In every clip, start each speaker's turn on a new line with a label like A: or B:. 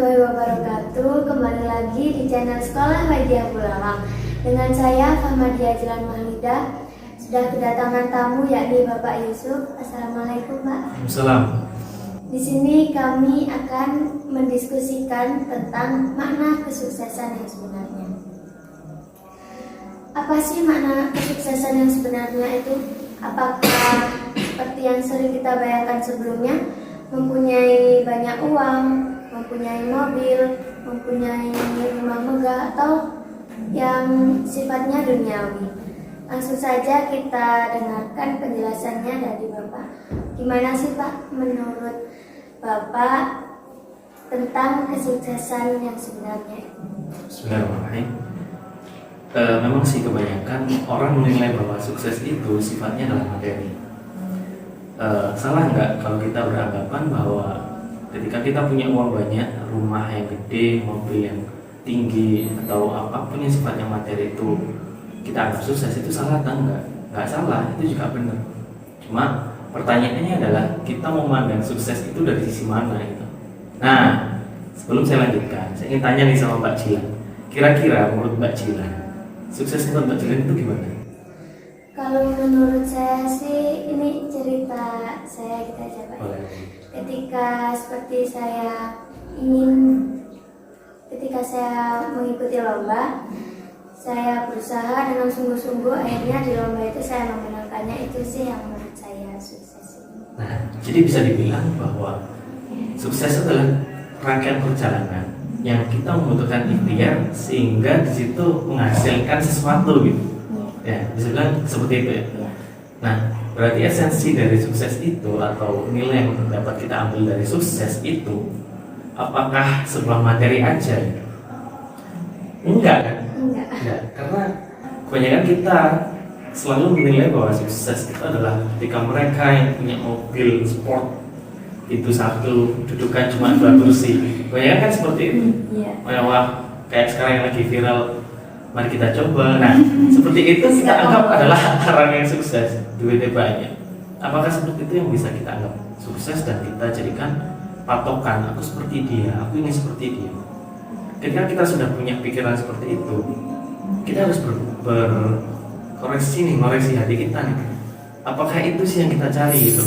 A: warahmatullahi wabarakatuh. Kembali lagi di channel Sekolah Media Bulalang. Dengan saya Fahmadia Jilan Mahlida. Sudah kedatangan tamu yakni Bapak Yusuf. Assalamualaikum Pak.
B: Assalamualaikum.
A: Di sini kami akan mendiskusikan tentang makna kesuksesan yang sebenarnya. Apa sih makna kesuksesan yang sebenarnya itu? Apakah seperti yang sering kita bayangkan sebelumnya, mempunyai banyak uang, mempunyai mobil, mempunyai rumah megah, atau yang sifatnya duniawi? Langsung saja kita dengarkan penjelasannya dari Bapak. Gimana sih Pak menurut Bapak tentang kesuksesan yang sebenarnya?
B: Bismillahirrahmanirrahim. Memang sih kebanyakan orang menilai bahwa sukses itu sifatnya adalah materi. Salah nggak kalau kita beranggapan bahwa ketika kita punya uang banyak, rumah yang gede, mobil yang tinggi, atau apapun yang sifatnya materi itu kita anggap sukses, itu salah atau enggak? Nggak salah, itu juga benar. Cuma pertanyaannya adalah kita memandang sukses itu dari sisi mana gitu. Nah, sebelum saya lanjutkan, saya ingin tanya nih sama Mbak Jilan. Kira-kira menurut Mbak Jilan, sukses menurut Mbak Jilan itu gimana?
A: Kalau menurut saya sih, ini cerita saya kita coba. Ketika saya mengikuti lomba, saya berusaha dengan sungguh-sungguh, akhirnya di lomba itu saya memenangkannya. Itu sih yang menurut saya sukses.
B: Nah, jadi bisa dibilang bahwa sukses adalah rangkaian perjalanan yang kita membutuhkan ikhtiar sehingga di situ menghasilkan sesuatu gitu. Ya, bisa bilang seperti itu ya. Nah, berarti esensi dari sukses itu atau nilai yang dapat kita ambil dari sukses itu, apakah sebuah materi aja? Enggak kan? Enggak, karena kebanyakan kita selalu menilai bahwa sukses itu adalah ketika mereka yang punya mobil sport itu satu, dudukan cuma 2 kursi. Kebanyakan kan seperti itu. Wah, kayak sekarang yang lagi viral, mari kita coba. Nah, seperti itu kita anggap adalah orang yang sukses, duitnya banyak. Apakah seperti itu yang bisa kita anggap sukses dan kita jadikan patokan? Aku seperti dia, aku ingin seperti dia. Ketika kita sudah punya pikiran seperti itu, kita harus ngoreksi hati kita nih. Apakah itu sih yang kita cari itu?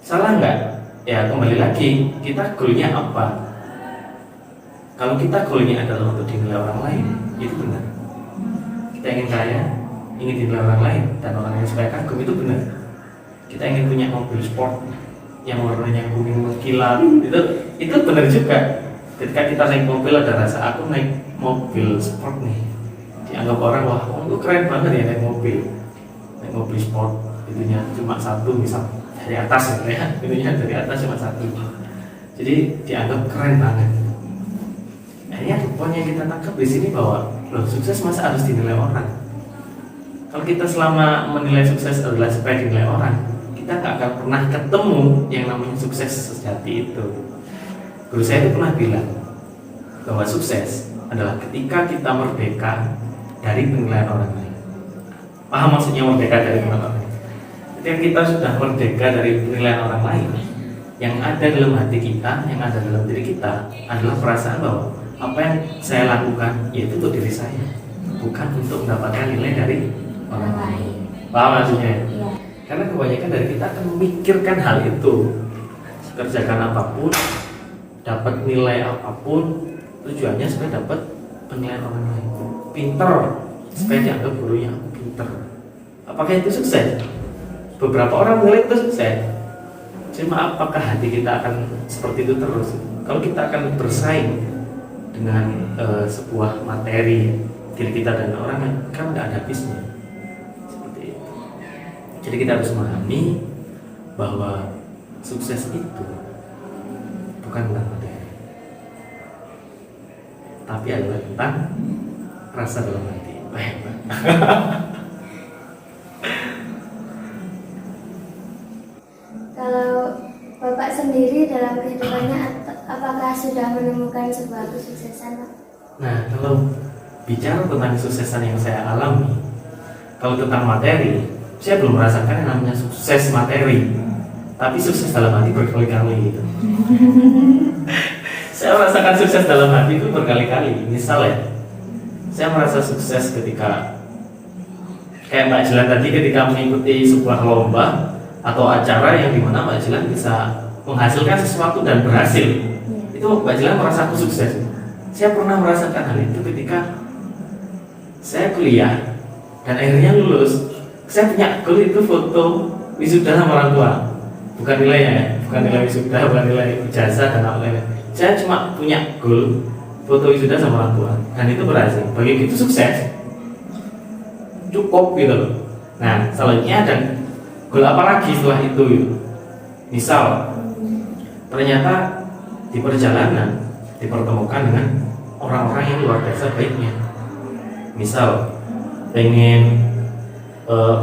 B: Salah nggak? Ya kembali lagi, kita goalnya apa? Kalau kita goalnya adalah untuk dinilai orang lain, itu benar. Kita ingin kaya, ingin dinilai orang lain, dan orang yang supaya kagum, itu benar. Kita ingin punya mobil sport yang warnanya kuning mengkilat, itu benar juga. Ketika kita naik mobil ada rasa aku naik mobil sport nih, dianggap orang, wah itu keren banget ya naik mobil sport, itunya cuma satu misal dari atas ya, itunya dari atas cuma satu, jadi dianggap keren banget. Akhirnya poin yang kita tangkap di sini bahwa loh, sukses masa harus dinilai orang? Kalau kita selama menilai sukses adalah supaya dinilai orang, kita nggak akan pernah ketemu yang namanya sukses sejati itu. Guru saya itu pernah bilang bahwa sukses adalah ketika kita merdeka dari penilaian orang lain. Paham maksudnya merdeka dari penilaian orang lain? Ketika kita sudah merdeka dari penilaian orang lain, yang ada dalam hati kita, yang ada dalam diri kita adalah perasaan bahwa apa yang saya lakukan yaitu untuk diri saya, bukan untuk mendapatkan nilai dari orang lain. Paham maksudnya?
A: Iya.
B: Karena kebanyakan dari kita akan memikirkan hal itu. Kerjakan apapun, dapat nilai apapun, tujuannya supaya dapat penilaian orang lain. Pinter, supaya dianggap gurunya aku pinter. Apakah itu sukses? Beberapa orang menilai itu sukses. Cuma apakah hati kita akan seperti itu terus? Kalau kita akan bersaing dengan sebuah materi, diri kita dan orang lain, kan nggak ada habisnya. Seperti itu. Jadi kita harus memahami bahwa sukses itu bukan tentang materi, tapi adalah tentang rasa dalam hati.
A: Kalau Bapak sendiri dalam kehidupannya, apakah sudah menemukan sebuah kesuksesan Pak?
B: Nah, kalau bicara tentang kesuksesan yang saya alami, kalau tentang materi, saya belum merasakan yang namanya sukses materi. Tapi sukses dalam hati berkali-kali gitu. Saya merasakan sukses dalam hati itu berkali-kali. Misalnya, saya merasa sukses ketika kayak Mbak Jilan tadi ketika mengikuti sebuah lomba atau acara yang dimana Mbak Jilan bisa menghasilkan sesuatu dan berhasil. Itu Mbak Jilan merasa aku sukses. Saya pernah merasakan hal itu ketika saya kuliah dan akhirnya lulus. Saya punya goal itu foto wisuda sama orang tua. Bukan nilainya ya, bukan nilai wisuda, bukan nilai ijazah dan lain-lain. Saya cuma punya goal foto wisuda sama orang tua dan itu berhasil. Bagi itu sukses, cukup gitu loh. Nah, selanjutnya ada goal apa lagi setelah itu? Gitu. Misal, ternyata di perjalanan dipertemukan dengan orang-orang yang luar biasa baiknya. Misal, pengen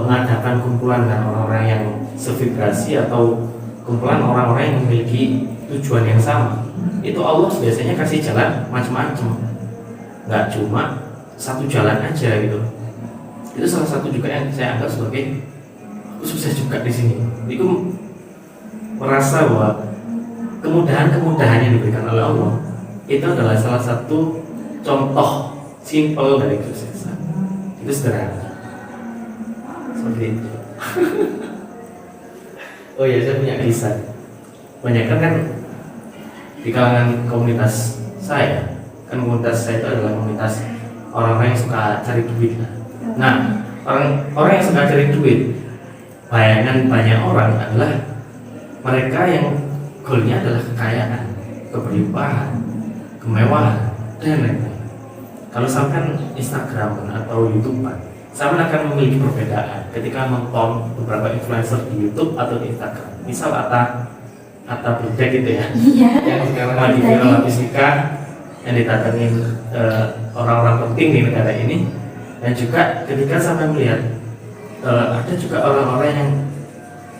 B: mengadakan kumpulan dengan orang-orang yang sevibrasi atau kumpulan orang-orang yang memiliki tujuan yang sama. Itu Allah biasanya kasih jalan macam-macam, nggak cuma satu jalan aja gitu. Itu salah satu juga yang saya anggap sebagai aku sukses juga di sini. Itu merasa bahwa kemudahan-kemudahan yang diberikan oleh Allah itu adalah salah satu contoh simpel dari kesuksesan. Itu sederhana. Seperti itu. Oh ya, saya punya kisah. Banyak kan di kalangan komunitas saya, kan komunitas saya itu adalah komunitas orang-orang yang suka cari duit. Nah, orang yang suka cari duit, bayangan banyak orang adalah mereka yang goalnya adalah kekayaan, keberlimpahan, kemewahan, dan lain-lain. Kalau sampai Instagram atau YouTube, sampai akan memiliki perbedaan ketika nonton beberapa influencer di YouTube atau di Instagram. Misal Atta Budek gitu ya, yang sekarang lagi viral habis nikah, yang didatengin orang-orang penting di negara ini. Dan juga ketika sampai melihat ada juga orang-orang yang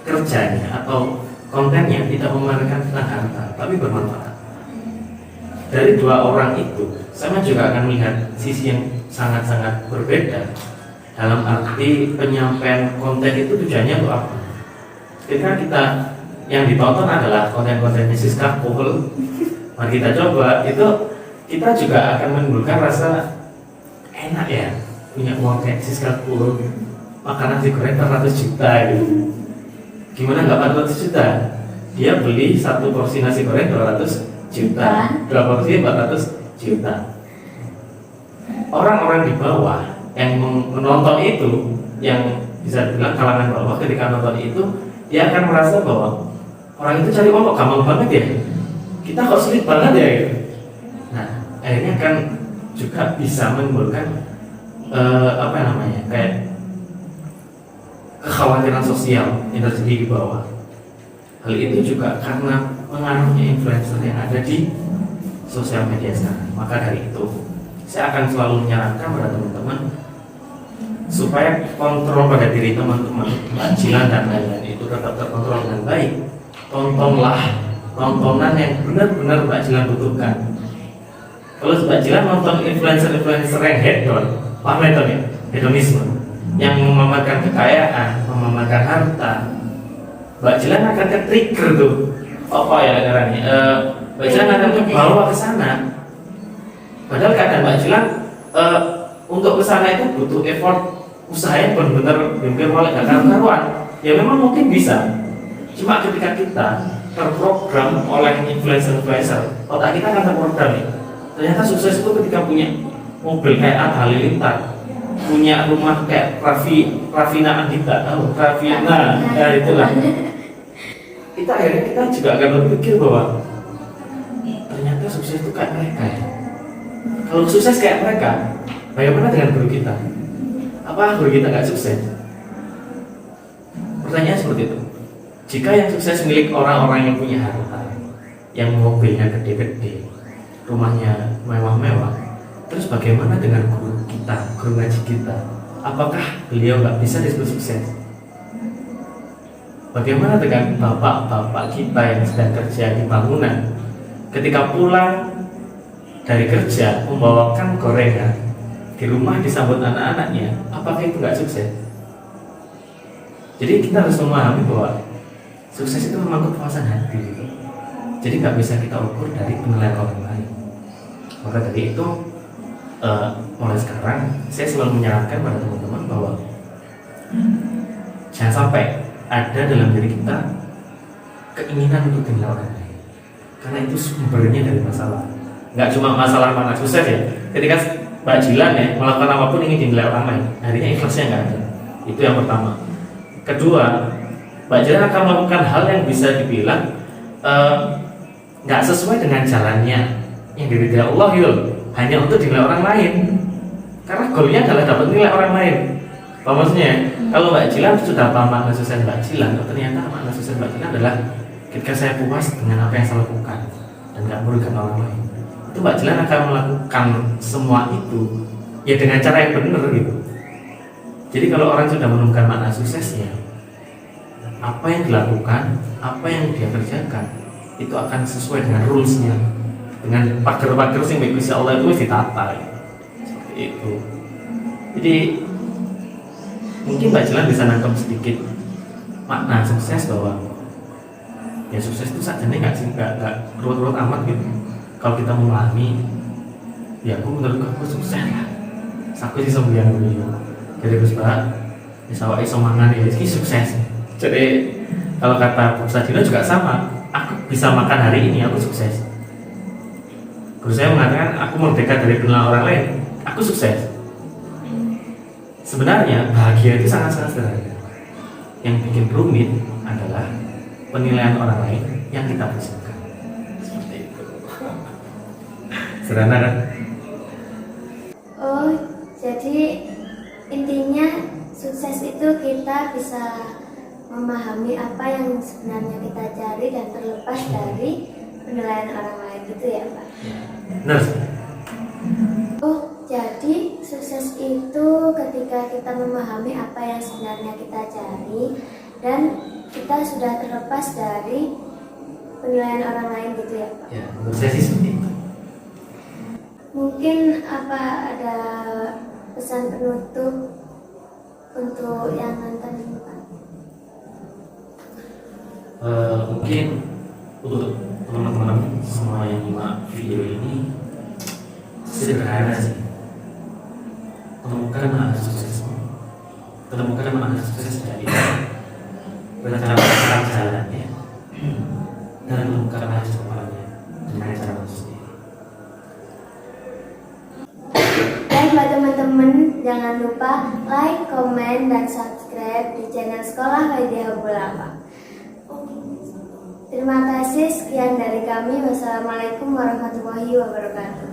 B: kerjanya atau kontennya tidak memamerkan tentang harta, tapi bermanfaat. Dari dua orang itu, saya juga akan melihat sisi yang sangat-sangat berbeda. Dalam arti penyampaian konten itu tujuannya untuk apa? Ketika kita yang ditonton adalah konten-kontennya Siska Kohol, mari kita coba, itu kita juga akan menimbulkan rasa enak ya, punya uang kayak Siska Kohol, makan nasi goreng 400 juta gitu. Gimana nggak 400 juta? Dia beli satu porsi nasi goreng 200 juta, dua porsi 400 juta. Orang-orang di bawah yang menonton itu, yang bisa dibilang kalangan bawah, ketika nonton itu dia akan merasa bahwa orang itu cari uang kok gampang banget ya, kita kok sulit banget ya gitu. Nah, akhirnya kan juga bisa menimbulkan kayak kekhawatiran sosial yang terjadi di bawah. Hal itu juga karena pengaruhnya influencer yang ada di sosial media sekarang. Maka dari itu saya akan selalu menyarankan pada teman-teman supaya kontrol pada diri teman-teman, bajingan dan lain-lain itu tetap terkontrol dengan baik. Tontonlah tontonan yang benar-benar Mbak Jilan butuhkan. Kalau Mbak Jilan nonton influencer-influencer yang hedon, paham hedon ya? Hedonisme, yang memamerkan kekayaan, memamerkan harta, Mbak Jilan akan ke-trigger tuh. Apa ya caranya? Mbak Jilan akan terbawa ke sana. Padahal kadang Mbak Jilan untuk ke sana itu butuh effort, usaha yang benar-benar hampir oleh karuan. Ya memang mungkin bisa. Cuma ketika kita terprogram oleh influencer, otak kita akan terprogram ya. Ternyata sukses itu ketika punya mobil kayak Atta Halilintar, punya rumah kayak Raffina Andita, Raffina, ya itulah. Kita akhirnya kita juga akan berpikir bahwa ternyata sukses itu kayak mereka ya. Kalau sukses kayak mereka, bagaimana dengan guru kita? Apa guru kita nggak sukses? Pertanyaan seperti itu. Jika yang sukses milik orang-orang yang punya harta, yang mobilnya gede-gede, rumahnya mewah-mewah, terus bagaimana dengan guru kita, guru ngaji kita? Apakah beliau nggak bisa disebut sukses? Bagaimana dengan bapak-bapak kita yang sedang kerja di bangunan, ketika pulang dari kerja membawakan gorengan di rumah disambut anak-anaknya, apakah itu nggak sukses? Jadi kita harus memahami bahwa sukses itu memang kepuasan hati gitu. Jadi nggak bisa kita ukur dari penilaian orang lain. Maka dari itu mulai sekarang saya selalu menyarankan pada teman-teman bahwa jangan sampai ada dalam diri kita keinginan untuk dinilai orang lain, karena itu sumbernya dari masalah. Nggak cuma masalah mana sukses ya. Ketika Mbak Jilan ya melakukan apapun ingin dinilai orang lain, akhirnya ikhlasnya nggak ada. Itu yang pertama. Kedua, Mbak Jilan akan melakukan hal yang bisa dibilang nggak sesuai dengan jalannya yang diridhai Allah gitu, hanya untuk dinilai orang lain. Karena goalnya adalah dapat nilai orang lain. Apa maksudnya? Kalau Mbak Jilan sudah paham makna sukses Mbak Jilan, oh, ternyata makna sukses Mbak Jilan adalah ketika saya puas dengan apa yang saya lakukan dan nggak merugikan orang lain. Itu Mbak Jilan akan melakukan semua itu ya dengan cara yang benar gitu. Jadi kalau orang sudah menemukan makna suksesnya, apa yang dilakukan, apa yang dia kerjakan, itu akan sesuai dengan rulesnya, dengan pagar-pagar yang bagus Allah itu ditata seperti itu. Jadi mungkin Mbak Jilan bisa nangkep sedikit makna sukses, bahwa ya sukses itu saja nih nggak ruwet-ruwet amat gitu. Kalau kita memahami, ya aku menurut aku sukses lah. Aku sih sembilan dulu. Jadi Gus Pak, misalnya iso mangan ya ini sukses. Jadi kalau kata Pak Sadino juga sama, aku bisa makan hari ini aku sukses. Guru saya mengatakan aku merdeka dari penilaian orang lain, aku sukses. Sebenarnya bahagia itu sangat-sangat sederhana. Yang bikin rumit adalah penilaian orang lain yang kita pusingkan. Seperti itu. Sederhana kan?
A: Oh, jadi intinya sukses itu kita bisa memahami apa yang sebenarnya kita cari dan terlepas dari penilaian orang lain gitu ya Pak?
B: Benar.
A: Oh, jadi sukses itu ketika kita memahami apa yang sebenarnya kita cari dan kita sudah terlepas dari penilaian orang lain gitu ya Pak?
B: Ya, menurut saya sih seperti itu.
A: Mungkin apa ada pesan penutup untuk yang nonton ini Pak?
B: Mungkin untuk teman-teman semua yang nyimak video ini, sederhana sih, temukan makna suksesmu, temukan makna sukses dari berjalan jalannya dan temukan makna jawabannya dengan cara sendiri.
A: Dan buat teman-teman jangan lupa like, komen, dan subscribe di channel Sekolah Waidia Bulapa. Terima kasih, sekian dari kami. Wassalamualaikum warahmatullahi wabarakatuh.